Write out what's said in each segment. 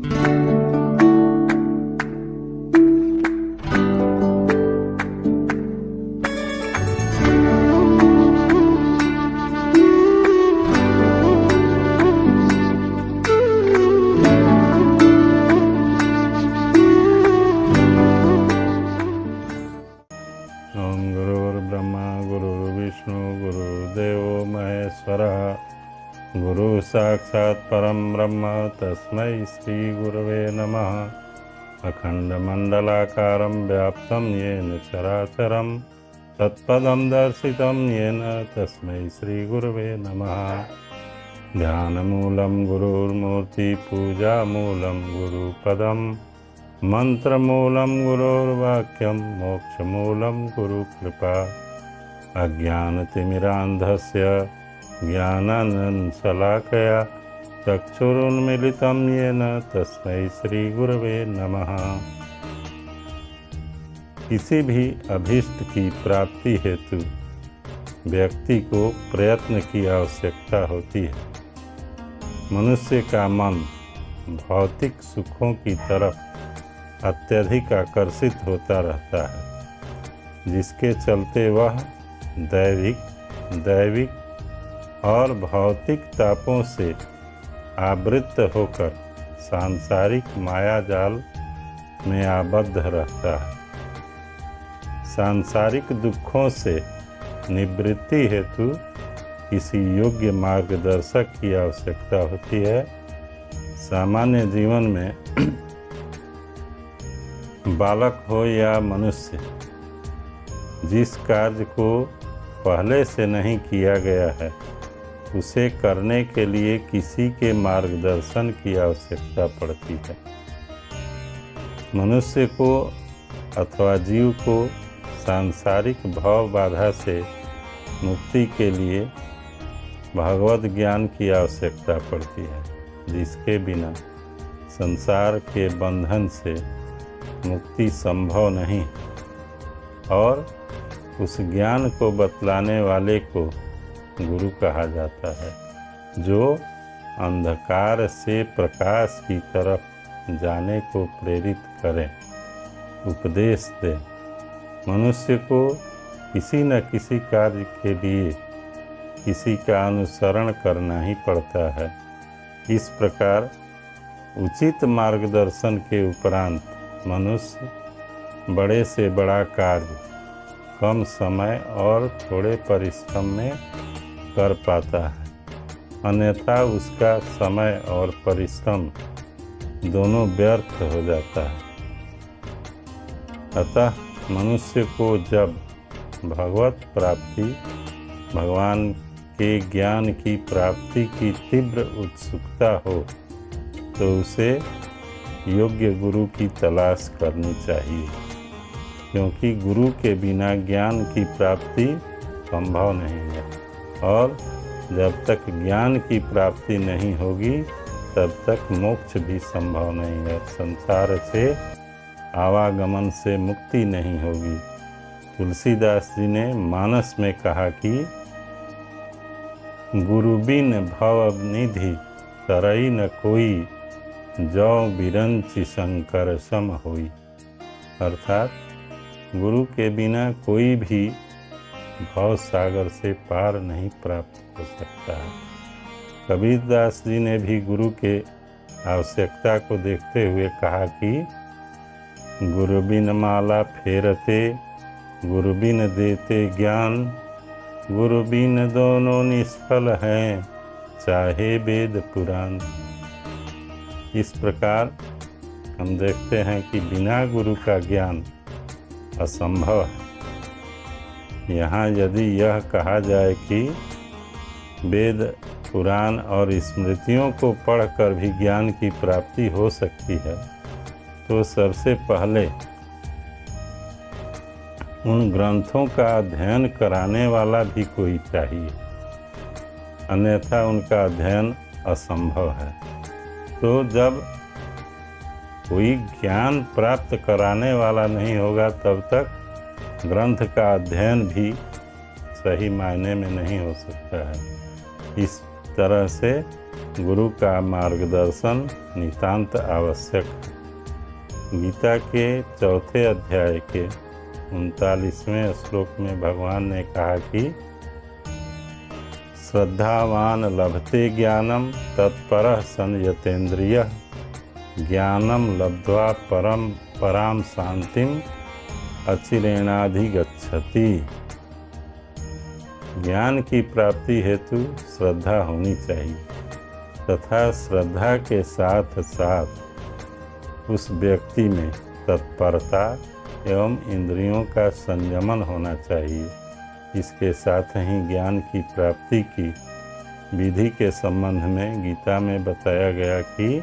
ओम गुरुर्ब्रह्मा गुरुर्विष्णु गुरुर्देवो महेश्वरः गुरु साक्षात् परं ब्रह्म तस्मै श्री गुरवे नमः। अखंडमंडलाकारं व्याप्तं येन चराचरं तत्पदं दर्शितं येन तस्मै श्री गुरवे नमः। ध्यानमूलं गुरुर्मूर्ति पूजामूलं गुरुपदम् मंत्रमूलं गुरोर्वाक्यं मोक्षमूलं गुरुकृपा। अज्ञानतिमिरान्धस्य ज्ञानानन्दशलाकया चक्षुरुन्मीलितं येन तस्मै श्रीगुरवे नमः। किसी भी अभीष्ट की प्राप्ति हेतु व्यक्ति को प्रयत्न की आवश्यकता होती है। मनुष्य का मन भौतिक सुखों की तरफ अत्यधिक आकर्षित होता रहता है, जिसके चलते वह दैविक और भौतिक तापों से आवृत्त होकर सांसारिक मायाजाल में आबद्ध रहता है। सांसारिक दुखों से निवृत्ति हेतु किसी योग्य मार्गदर्शक की आवश्यकता होती है। सामान्य जीवन में बालक हो या मनुष्य, जिस कार्य को पहले से नहीं किया गया है उसे करने के लिए किसी के मार्गदर्शन की आवश्यकता पड़ती है। मनुष्य को अथवा जीव को सांसारिक भव बाधा से मुक्ति के लिए भगवत ज्ञान की आवश्यकता पड़ती है, जिसके बिना संसार के बंधन से मुक्ति संभव नहीं। और उस ज्ञान को बतलाने वाले को गुरु कहा जाता है, जो अंधकार से प्रकाश की तरफ जाने को प्रेरित करे, उपदेश दे। मनुष्य को किसी न किसी कार्य के लिए किसी का अनुसरण करना ही पड़ता है। इस प्रकार उचित मार्गदर्शन के उपरांत मनुष्य बड़े से बड़ा कार्य कम समय और थोड़े परिश्रम में कर पाता है, अन्यथा उसका समय और परिश्रम दोनों व्यर्थ हो जाता है। अतः मनुष्य को जब भगवत प्राप्ति, भगवान के ज्ञान की प्राप्ति की तीव्र उत्सुकता हो तो उसे योग्य गुरु की तलाश करनी चाहिए, क्योंकि गुरु के बिना ज्ञान की प्राप्ति संभव नहीं है। और जब तक ज्ञान की प्राप्ति नहीं होगी तब तक मोक्ष भी संभव नहीं है। संसार से आवागमन से मुक्ति नहीं होगी। तुलसीदास जी ने मानस में कहा कि गुरु बिन भव निधि तरई न कोई, जौ बिरंचि शंकर सम होई। अर्थात गुरु के बिना कोई भी भव सागर से पार नहीं प्राप्त हो सकता है। कबीरदास जी ने भी गुरु के आवश्यकता को देखते हुए कहा कि गुरु बिन माला फेरते, गुरु बिन देते ज्ञान, गुरु बिन दोनों निष्फल हैं, चाहे वेद पुराण। इस प्रकार हम देखते हैं कि बिना गुरु का ज्ञान असंभव है। यहाँ यदि यह कहा जाए कि वेद पुराण और स्मृतियों को पढ़कर भी ज्ञान की प्राप्ति हो सकती है, तो सबसे पहले उन ग्रंथों का अध्ययन कराने वाला भी कोई चाहिए, अन्यथा उनका अध्ययन असंभव है। तो जब कोई ज्ञान प्राप्त कराने वाला नहीं होगा तब तक ग्रंथ का अध्ययन भी सही मायने में नहीं हो सकता है। इस तरह से गुरु का मार्गदर्शन नितांत आवश्यक है। गीता के 4 अध्याय के 39वें श्लोक में भगवान ने कहा कि श्रद्धावान लभते ज्ञानम तत्परः संयतेन्द्रियः ज्ञानम लब्ध्वा पराम शांतिम अचिरेणाधिगच्छति। ज्ञान की प्राप्ति हेतु श्रद्धा होनी चाहिए तथा श्रद्धा के साथ साथ उस व्यक्ति में तत्परता एवं इंद्रियों का संयमन होना चाहिए। इसके साथ ही ज्ञान की प्राप्ति की विधि के संबंध में गीता में बताया गया कि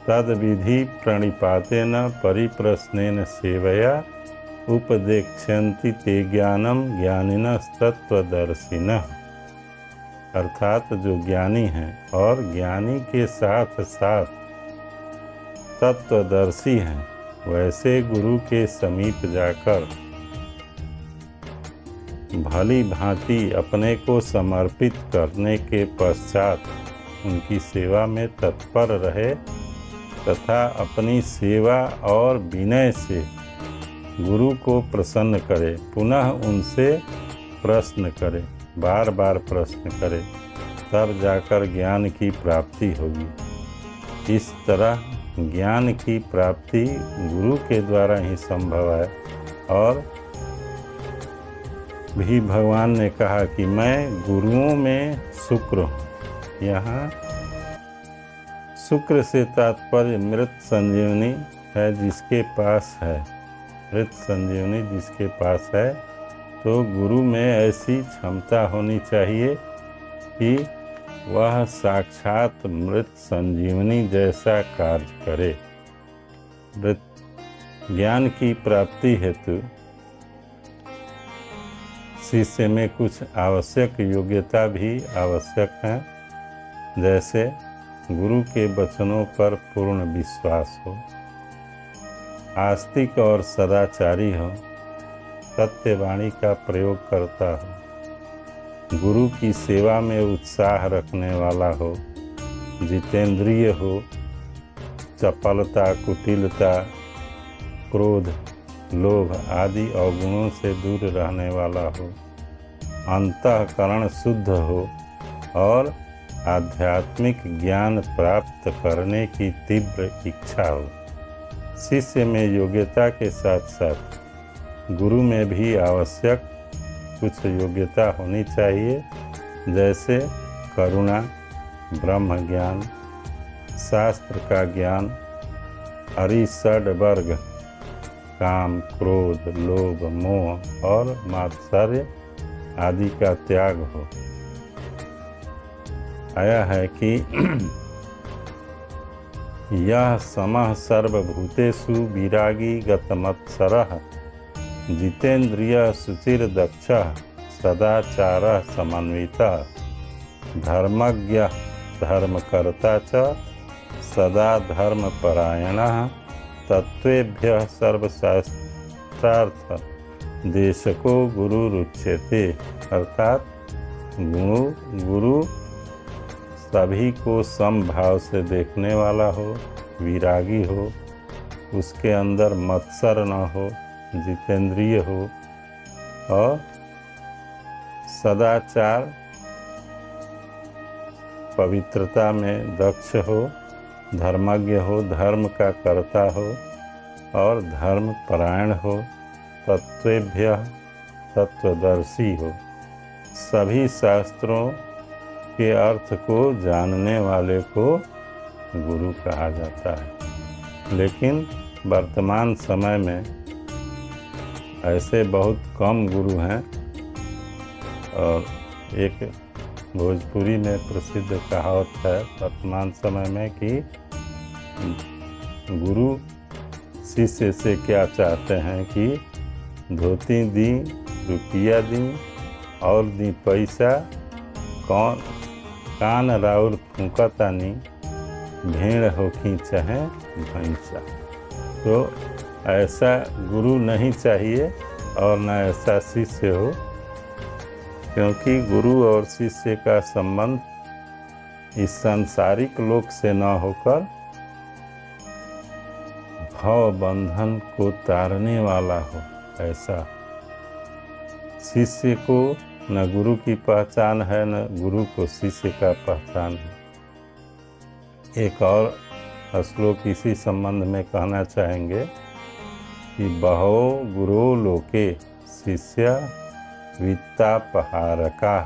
तद विधि प्रणिपातेन परिप्रश्नेन सेवया उपदेक्ष्यन्ति ते ज्ञानम ज्ञानिनस्तत्त्वदर्शिनः। अर्थात जो ज्ञानी हैं और ज्ञानी के साथ साथ तत्वदर्शी हैं वैसे गुरु के समीप जाकर भली भांति अपने को समर्पित करने के पश्चात उनकी सेवा में तत्पर रहे तथा अपनी सेवा और विनय से गुरु को प्रसन्न करे, पुनः उनसे प्रश्न करे, बार बार प्रश्न करे, तब जाकर ज्ञान की प्राप्ति होगी। इस तरह ज्ञान की प्राप्ति गुरु के द्वारा ही संभव है। और भी भगवान ने कहा कि मैं गुरुओं में शुक्र हूँ। यहाँ शुक्र से तात्पर्य मृत संजीवनी है जिसके पास है, मृत संजीवनी जिसके पास है। तो गुरु में ऐसी क्षमता होनी चाहिए कि वह साक्षात मृत संजीवनी जैसा कार्य करे। मृत ज्ञान की प्राप्ति हेतु शिष्य में कुछ आवश्यक योग्यता भी आवश्यक है, जैसे गुरु के वचनों पर पूर्ण विश्वास हो, आस्तिक और सदाचारी हो, सत्यवाणी का प्रयोग करता हो, गुरु की सेवा में उत्साह रखने वाला हो, जितेंद्रिय हो, चपलता, कुटिलता, क्रोध, लोभ आदि अवगुणों से दूर रहने वाला हो, अंतःकरण शुद्ध हो और आध्यात्मिक ज्ञान प्राप्त करने की तीव्र इच्छा हो। शिष्य में योग्यता के साथ साथ गुरु में भी आवश्यक कुछ योग्यता होनी चाहिए, जैसे करुणा, ब्रह्म ज्ञान, शास्त्र का ज्ञान, अरिषड वर्ग, काम, क्रोध, लोभ, मोह और मात्सर्य आदि का त्याग हो। आया है कि यह समः सर्वभूतेषु विरागी गतमत्सरः जितेन्द्रिय शुचिर्दक्षः सदाचारः समन्वितः धर्मज्ञः धर्मकर्ता च सदा धर्मपरायणः तत्त्वेभ्यः सर्वशास्त्रार्थ देशको गुरुरुच्यते। अर्थात गुरु सभी को समभाव से देखने वाला हो, विरागी हो, उसके अंदर मत्सर न हो, जितेंद्रिय हो और सदाचार पवित्रता में दक्ष हो, धर्मज्ञ हो, धर्म का कर्ता हो और धर्म परायण हो, तत्वेभ्य तत्वदर्शी हो, सभी शास्त्रों के अर्थ को जानने वाले को गुरु कहा जाता है। लेकिन वर्तमान समय में ऐसे बहुत कम गुरु हैं और एक भोजपुरी में प्रसिद्ध कहावत है वर्तमान समय में कि गुरु शिष्य से क्या चाहते हैं कि धोती दी, रुपया दी और दी पैसा, कौन कान राउर फूंकतानी, भेड़ होखी चाहे भैंसा। तो ऐसा गुरु नहीं चाहिए और न ऐसा शिष्य हो, क्योंकि गुरु और शिष्य का संबंध इस सांसारिक लोक से न होकर भव बंधन को तारने वाला हो, ऐसा शिष्य को न गुरु की पहचान है, न गुरु को शिष्य का पहचान है। एक और श्लोक इसी संबंध में कहना चाहेंगे कि बहवो गुरो लोके शिष्य वित्तापहारका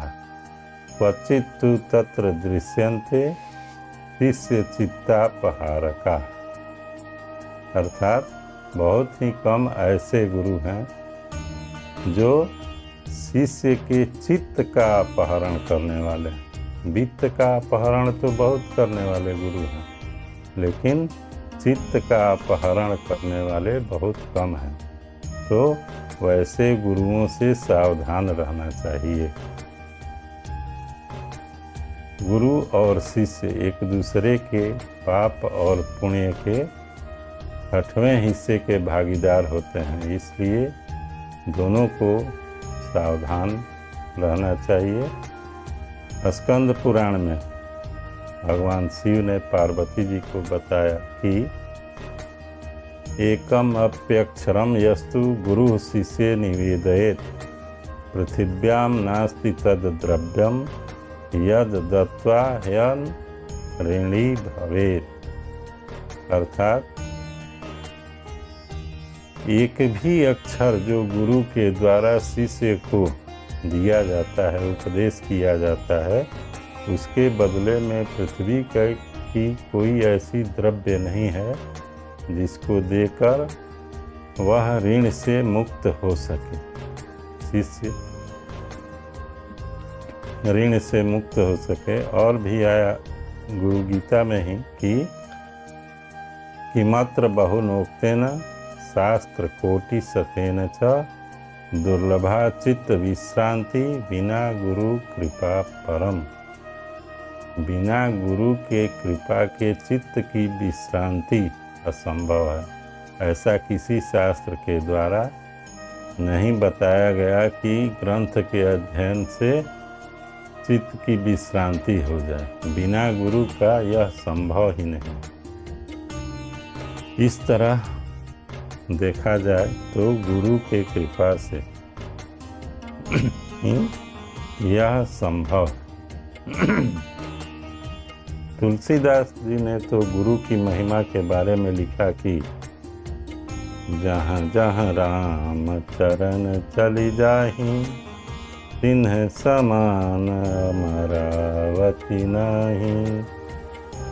क्वचित् तु तत्र दृश्यन्ते शिष्य चित्तापहारका। अर्थात बहुत ही कम ऐसे गुरु हैं जो शिष्य के चित्त का अपहरण करने वाले हैं। वित्त का अपहरण तो बहुत करने वाले गुरु हैं, लेकिन चित्त का अपहरण करने वाले बहुत कम हैं। तो वैसे गुरुओं से सावधान रहना चाहिए। गुरु और शिष्य एक दूसरे के पाप और पुण्य के 8वें हिस्से के भागीदार होते हैं, इसलिए दोनों को सावधान रहना चाहिए। स्कंद पुराण में भगवान शिव ने पार्वती जी को बताया कि एकम अप्यक्षरम यस्तु गुरु शिष्य निवेदयेत् पृथिव्यां नास्ति तद द्रव्यम यद दत्वा ह्यन ऋणी भवेत्। अर्थात एक भी अक्षर जो गुरु के द्वारा शिष्य को दिया जाता है, उपदेश किया जाता है, उसके बदले में पृथ्वी की कोई ऐसी द्रव्य नहीं है जिसको देकर वह ऋण से मुक्त हो सके। शिष्य ऋण से मुक्त हो सके। और भी आया गुरु गीता में ही कि मात्र बहुनोक्तेन शास्त्र कोटि सतेन च दुर्लभा चित्त विश्रांति बिना गुरु कृपा परम। बिना गुरु के कृपा के चित्त की विश्रांति असंभव है। ऐसा किसी शास्त्र के द्वारा नहीं बताया गया कि ग्रंथ के अध्ययन से चित्त की विश्रांति हो जाए। बिना गुरु का यह संभव ही नहीं। इस तरह देखा जाए तो गुरु के कृपा से यह संभव। तुलसीदास जी ने तो गुरु की महिमा के बारे में लिखा कि जहाँ जहाँ राम चरण चली जाहि तिन्ह समान अमरावती नहीं।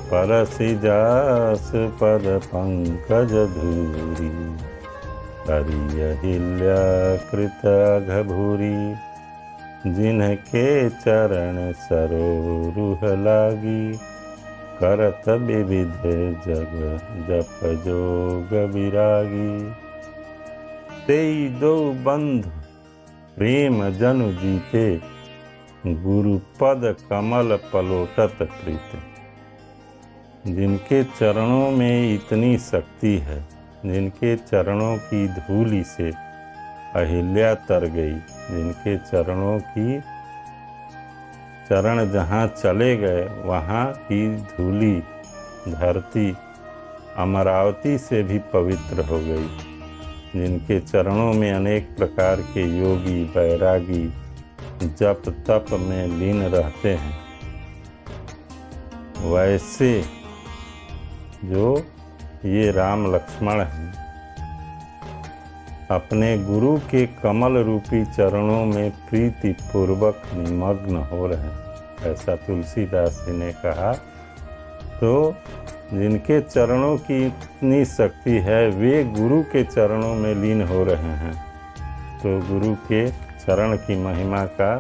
परसि जास पद पंकज धूरी हरि अहिल्या कृत घभूरी। जिनके चरण सरोरुह लागी करत विविध जग जप जोग विरागी। तेई दो बंधु प्रेम जनु जीते गुरु पद कमल पलोटत प्रीत। जिनके चरणों में इतनी शक्ति है, जिनके चरणों की धूलि से अहिल्या तर गई, जिनके चरणों की चरण जहाँ चले गए वहाँ की धूलि धरती अमरावती से भी पवित्र हो गई। जिनके चरणों में अनेक प्रकार के योगी बैरागी जप तप में लीन रहते हैं, वैसे जो ये राम लक्ष्मण हैं अपने गुरु के कमल रूपी चरणों में प्रीति पूर्वक निमग्न हो रहे हैं, ऐसा तुलसीदास जी ने कहा। तो जिनके चरणों की इतनी शक्ति है वे गुरु के चरणों में लीन हो रहे हैं। तो गुरु के चरण की महिमा का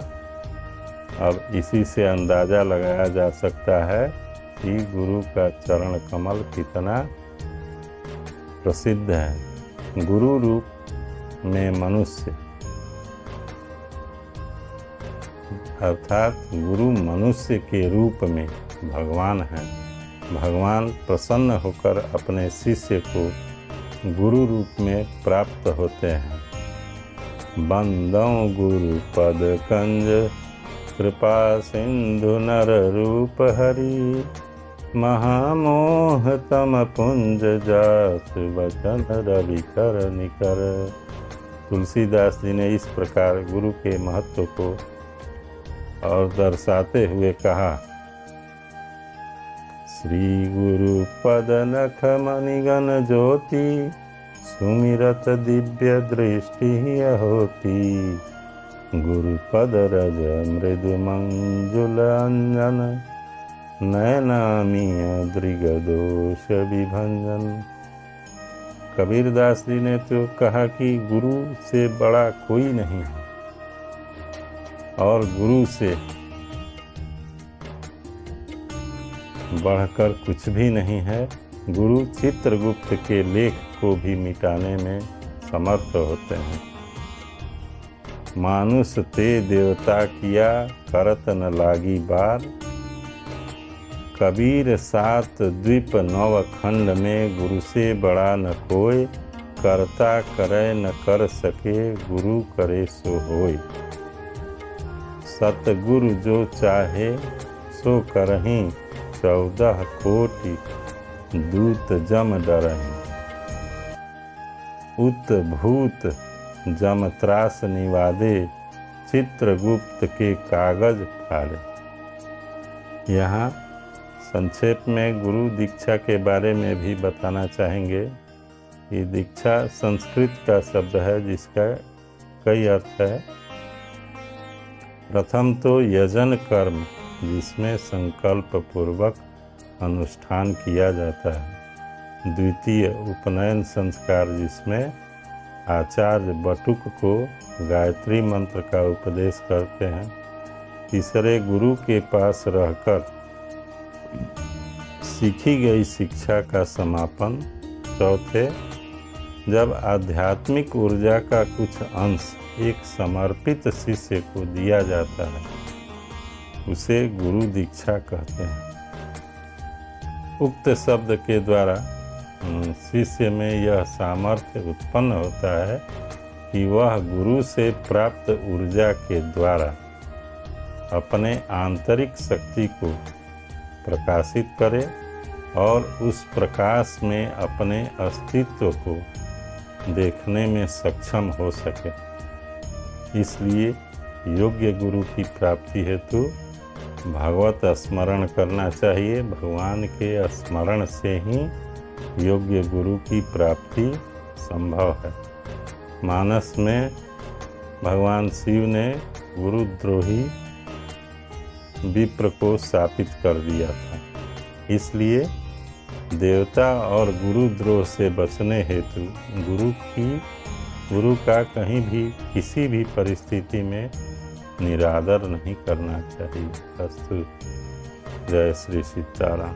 अब इसी से अंदाज़ा लगाया जा सकता है कि गुरु का चरण कमल कितना प्रसिद्ध है। गुरु रूप में मनुष्य अर्थात गुरु मनुष्य के रूप में भगवान है। भगवान प्रसन्न होकर अपने शिष्य को गुरु रूप में प्राप्त होते हैं। बंदौ गुरु पद कंज कृपा सिंधु नर रूप हरि, महामोह तम पुंज जास, वचन रवि कर निकर। तुलसीदास जी ने इस प्रकार गुरु के महत्व को और दर्शाते हुए कहा, श्री गुरु पद नख मणिगण ज्योति, सुमिरत दिव्य दृष्टि होती, गुरुपद रज मृदु मंजुल अंजन, नैनामीय दृग दोष विभंजन। कबीरदास जी ने तो कहा कि गुरु से बड़ा कोई नहीं है और गुरु से बढ़कर कुछ भी नहीं है। गुरु चित्रगुप्त के लेख को भी मिटाने में समर्थ होते हैं। मानुष ते देवता किया, करत न लागी बार, कबीर सात द्वीप नव खंड में, गुरु से बड़ा न कोय, करता करे न कर सके, गुरु करे सो होय। सतगुरु जो चाहे सो करहीं, 14 कोटि दूत जम डरहीं। उत भूत जम त्रास निवादे, चित्रगुप्त के कागज फाड़े। यहाँ संक्षेप में गुरु दीक्षा के बारे में भी बताना चाहेंगे कि दीक्षा संस्कृत का शब्द है जिसका कई अर्थ है। प्रथम तो यजन कर्म, जिसमें संकल्प पूर्वक अनुष्ठान किया जाता है। द्वितीय उपनयन संस्कार, जिसमें आचार्य बटुक को गायत्री मंत्र का उपदेश करते हैं। तीसरे गुरु के पास रहकर सीखी गई शिक्षा का समापन। चौथे, जब आध्यात्मिक ऊर्जा का कुछ अंश एक समर्पित शिष्य को दिया जाता है, उसे गुरु दीक्षा कहते हैं। उक्त शब्द के द्वारा शिष्य में यह सामर्थ्य उत्पन्न होता है कि वह गुरु से प्राप्त ऊर्जा के द्वारा अपने आंतरिक शक्ति को प्रकाशित करे और उस प्रकाश में अपने अस्तित्व को देखने में सक्षम हो सके। इसलिए योग्य गुरु की प्राप्ति हेतु भागवत स्मरण करना चाहिए। भगवान के स्मरण से ही योग्य गुरु की प्राप्ति संभव है। मानस में भगवान शिव ने गुरुद्रोही विप्र को शापित कर दिया था। इसलिए देवता और गुरुद्रोह से बचने हेतु गुरु का कहीं भी किसी भी परिस्थिति में निरादर नहीं करना चाहिए। अस्तु। जय श्री सीताराम।